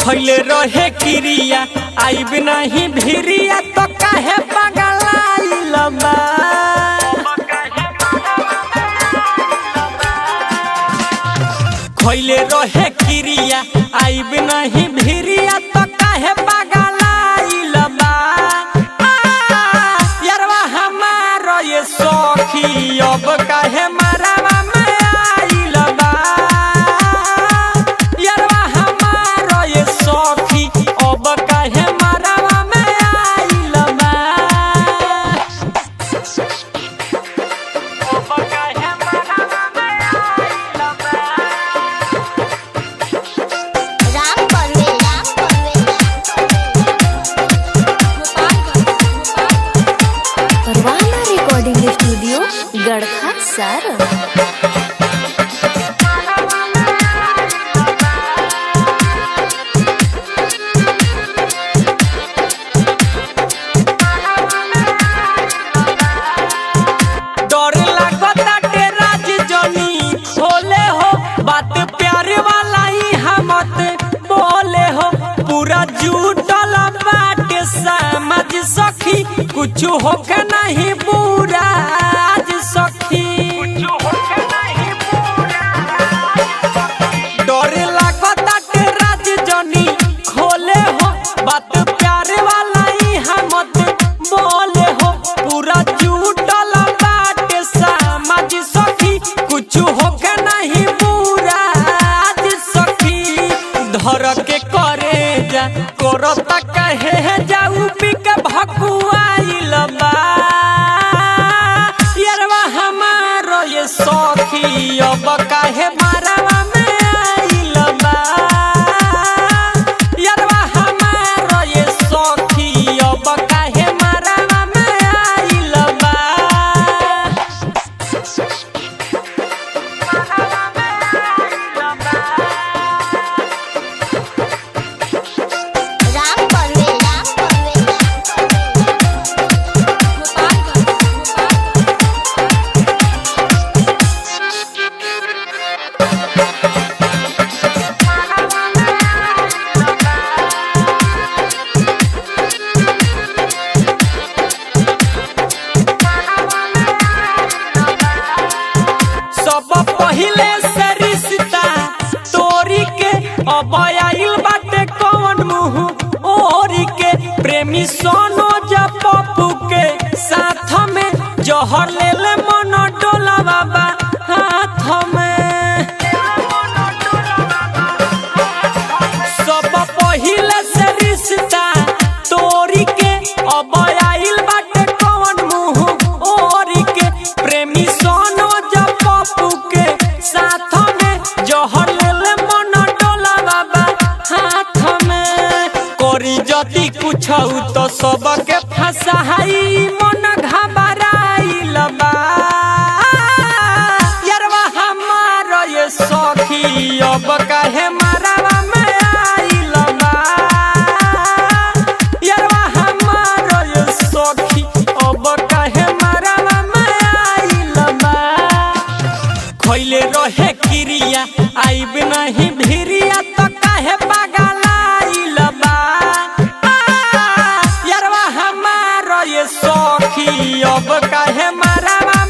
खैले रहे क्रिया आइब नहीं भिरिया तो काहे पगलाइल बा। खैले रहे क्रिया आइब नहीं भिरिया तो काहे पगलाइल बा। यारवा हमारो ये सखी अब काहे मरवा में आइल बा। यारवा हमारो ये सखी अब काहे मरवा में आइल बा। अब काहे मरवा में आइल बा। परवाना रिकॉर्डिंग स्टूडियो गढ़खा सारण। डर लागता राज जनी खोले हो बात प्यार वाला ही हमत बोले हो। पूरा जुटल बाटे समझ सखी कुछ होके नहीं बुरा आज सखी। डर लागता राज जनी खोले हो बात प्यार वाला ही हमत बोले हो। पूरा जुटल बाटे समझ सखी कुछ होके नहीं बुरा आज सखी। धर के करे जा करता कहे जाऊ पी के भकुआइल बा। यारवा हमारो ये सखी अब काहे मरवा में आइल बा। यारवा हमारो ये सखी अब काहे मरवा में आइल बा। सब पहिले से रिश्ता तोरी के अब आइल बाटे कौन मुँह ओरी के। प्रेमी सोनो जब पप्पू के साथ में जहर ले ले मन डोला बाबा हाथ में। सब पहिले से रिश्ता तोरी के अब आइल बाटे कौन मुँह ओरी के। प्रेमी सोनो जब पप्पू के साथ में जहर ले ले मन डोला बाबा हाथ में। करी जति कुछ तो सबके फंसाई मन घबराइल बा। यारवा हमारो ये सखी अब काहे मरवा में आइल बा। यारवा हमारो ये सखी अब काहे मरवा में आइल बा। खैले रहे क्रिया आइब नहीं भिरिया तो काहे पगलाइल बा। यारवा हमारो ये सखी अब काहे मरवा